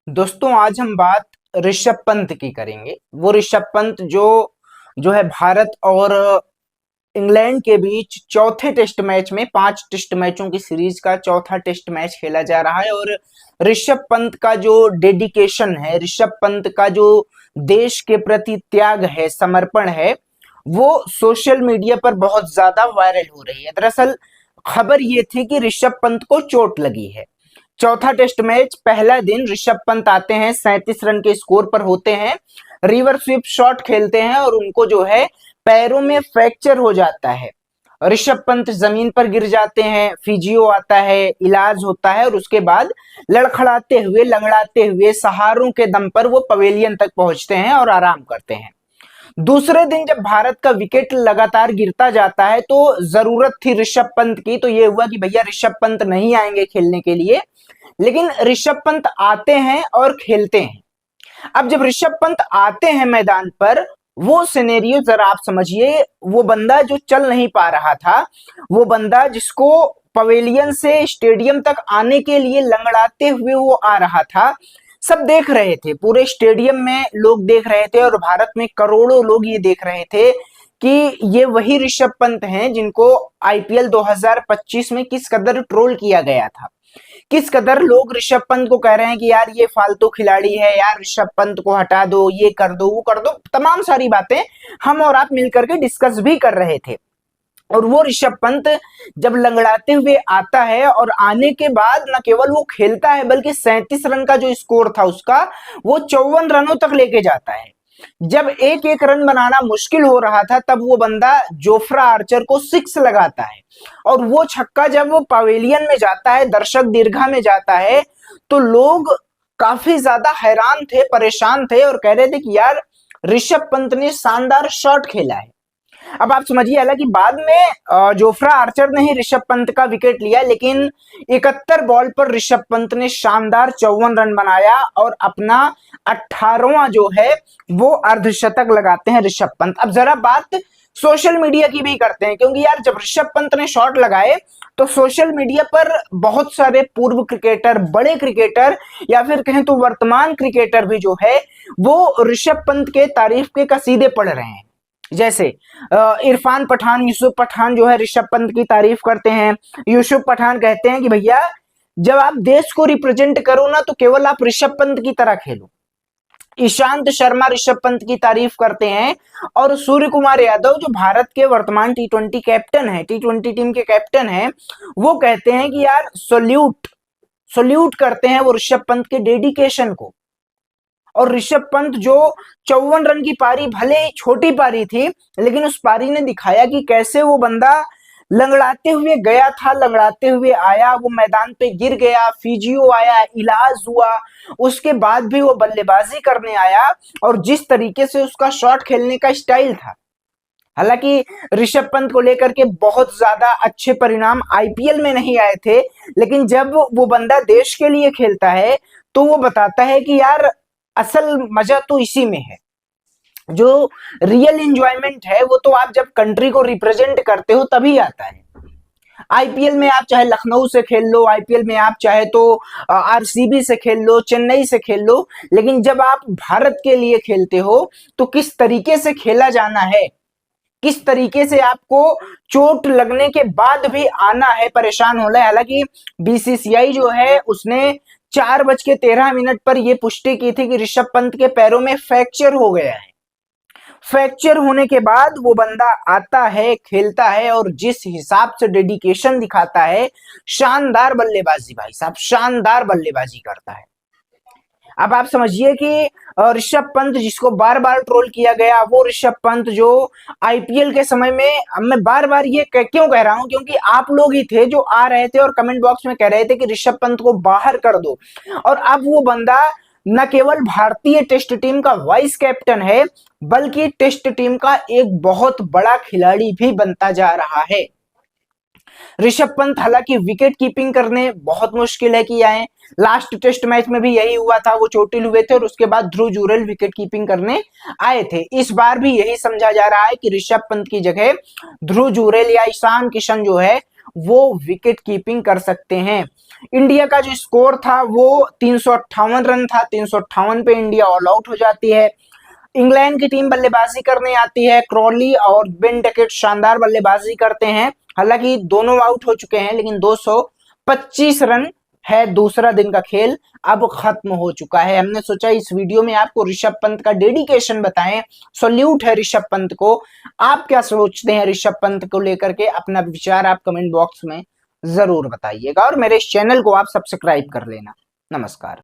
दोस्तों आज हम बात ऋषभ पंत की करेंगे। वो ऋषभ पंत जो जो है भारत और इंग्लैंड के बीच चौथे टेस्ट मैच में 5 टेस्ट मैचों की सीरीज का चौथा टेस्ट मैच खेला जा रहा है। और ऋषभ पंत का जो डेडिकेशन है, ऋषभ पंत का जो देश के प्रति त्याग है, समर्पण है, वो सोशल मीडिया पर बहुत ज्यादा वायरल हो रही है। दरअसल खबर ये थी कि ऋषभ पंत को चोट लगी है। चौथा टेस्ट मैच पहला दिन ऋषभ पंत आते हैं, 37 रन के स्कोर पर होते हैं, रिवर स्वीप शॉट खेलते हैं और उनको जो है पैरों में फ्रैक्चर हो जाता है। ऋषभ पंत जमीन पर गिर जाते हैं, फिजियो आता है, इलाज होता है और उसके बाद लड़खड़ाते हुए लंगड़ाते हुए सहारों के दम पर वो पवेलियन तक पहुंचते हैं और आराम करते हैं। दूसरे दिन जब भारत का विकेट लगातार गिरता जाता है तो जरूरत थी ऋषभ पंत की, तो ये हुआ कि भैया ऋषभ पंत नहीं आएंगे खेलने के लिए, लेकिन ऋषभ पंत आते हैं और खेलते हैं। अब जब ऋषभ पंत आते हैं मैदान पर, वो सिनेरियो जरा आप समझिए। वो बंदा जो चल नहीं पा रहा था, वो बंदा जिसको पवेलियन से स्टेडियम तक आने के लिए लंगड़ाते हुए वो आ रहा था, सब देख रहे थे, पूरे स्टेडियम में लोग देख रहे थे और भारत में करोड़ों लोग ये देख रहे थे कि ये वही ऋषभ पंत हैं जिनको आईपीएल 2025 में किस कदर ट्रोल किया गया था, किस कदर लोग ऋषभ पंत को कह रहे हैं कि यार ये फालतू खिलाड़ी है, यार ऋषभ पंत को हटा दो, ये कर दो, वो कर दो, तमाम सारी बातें हम और आप मिलकर के डिस्कस भी कर रहे थे। और वो ऋषभ पंत जब लंगड़ाते हुए आता है और आने के बाद न केवल वो खेलता है बल्कि 37 रन का जो स्कोर था उसका, वो 54 रनों तक लेके जाता है। जब एक एक रन बनाना मुश्किल हो रहा था तब वो बंदा जोफ्रा आर्चर को 6 लगाता है और वो छक्का जब वो पवेलियन में जाता है, दर्शक दीर्घा में जाता है, तो लोग काफी ज्यादा हैरान थे, परेशान थे और कह रहे थे कि यार ऋषभ पंत ने शानदार शॉट खेला है। अब आप समझिए, हालांकि बाद में जोफ्रा आर्चर ने ही ऋषभ पंत का विकेट लिया, लेकिन 71 बॉल पर ऋषभ पंत ने शानदार 54 रन बनाया और अपना 18वां जो है वो अर्धशतक लगाते हैं ऋषभ पंत। अब जरा बात सोशल मीडिया की भी करते हैं, क्योंकि यार जब ऋषभ पंत ने शॉट लगाए तो सोशल मीडिया पर बहुत सारे पूर्व क्रिकेटर, बड़े क्रिकेटर या फिर कहें तो वर्तमान क्रिकेटर भी जो है वो ऋषभ पंत के तारीफ के कसीदे पढ़ रहे हैं। जैसे इरफान पठान, यूसुफ पठान जो है ऋषभ पंत की तारीफ करते हैं। यूसुफ पठान कहते हैं कि भैया जब आप देश को रिप्रेजेंट करो ना तो केवल आप ऋषभ पंत की तरह खेलो। ईशांत शर्मा ऋषभ पंत की तारीफ करते हैं और सूर्य कुमार यादव जो भारत के वर्तमान टी20 कैप्टन है, टी20 टीम के कैप्टन है, वो कहते हैं कि यार सल्यूट करते हैं वो ऋषभ पंत के डेडिकेशन को। और ऋषभ पंत जो 54 रन की पारी, भले ही छोटी पारी थी, लेकिन उस पारी ने दिखाया कि कैसे वो बंदा लंगड़ाते हुए गया था, लंगड़ाते हुए आया, वो मैदान पे गिर गया, फिजियो आया, इलाज हुआ, उसके बाद भी वो बल्लेबाजी करने आया और जिस तरीके से उसका शॉट खेलने का स्टाइल था। हालांकि ऋषभ पंत को लेकर के बहुत ज्यादा अच्छे परिणाम आईपीएल में नहीं आए थे, लेकिन जब वो बंदा देश के लिए खेलता है तो वो बताता है कि यार असल मजा तो इसी में है। जो रियल एंजॉयमेंट है वो तो आप जब कंट्री को रिप्रेजेंट करते हो तभी आता है। आईपीएल में आप चाहे लखनऊ से खेल लो, आईपीएल में आप चाहे तो आरसीबी से खेल लो, चेन्नई से खेल लो, लेकिन जब आप भारत के लिए खेलते हो तो किस तरीके से खेला जाना है, किस तरीके से आपको चोट लगने के बाद भी आना है, परेशान होना है। हालांकि बीसीसीआई जो है उसने 4:13 पर यह पुष्टि की थी कि ऋषभ पंत के पैरों में फ्रैक्चर हो गया है। फ्रैक्चर होने के बाद वो बंदा आता है, खेलता है और जिस हिसाब से डेडिकेशन दिखाता है, शानदार बल्लेबाजी, भाई साहब शानदार बल्लेबाजी करता है। अब आप समझिए कि ऋषभ पंत जिसको बार बार ट्रोल किया गया, वो ऋषभ पंत जो आईपीएल के समय में, मैं बार बार ये क्यों कह रहा हूं, क्योंकि आप लोग ही थे जो आ रहे थे और कमेंट बॉक्स में कह रहे थे कि ऋषभ पंत को बाहर कर दो, और अब वो बंदा न केवल भारतीय टेस्ट टीम का वाइस कैप्टन है बल्कि टेस्ट टीम का एक बहुत बड़ा खिलाड़ी भी बनता जा रहा है। ऋषभ पंत हालांकि विकेट कीपिंग करने बहुत मुश्किल है कि आए, लास्ट टेस्ट मैच में भी यही हुआ था, वो चोटिल हुए थे और उसके बाद ध्रुव जुरेल विकेट कीपिंग करने आए थे। इस बार भी यही समझा जा रहा है कि ऋषभ पंत की जगह ध्रुव जुरेल या ईशान किशन जो है वो विकेट कीपिंग कर सकते हैं। इंडिया का जो स्कोर था वो 358 रन था। 358 पे इंडिया ऑल आउट हो जाती है। इंग्लैंड की टीम बल्लेबाजी करने आती है। क्रॉली और बेन डकेट शानदार बल्लेबाजी करते हैं। हालांकि दोनों आउट हो चुके हैं, लेकिन 225 रन है दूसरा दिन का खेल अब खत्म हो चुका है। हमने सोचा इस वीडियो में आपको ऋषभ पंत का डेडिकेशन बताएं। सॉल्यूट है ऋषभ पंत को। आप क्या सोचते हैं ऋषभ पंत को लेकर के? अपना विचार आप कमेंट बॉक्स में जरूर बताइएगा और मेरे इस चैनल को आप सब्सक्राइब कर लेना। नमस्कार।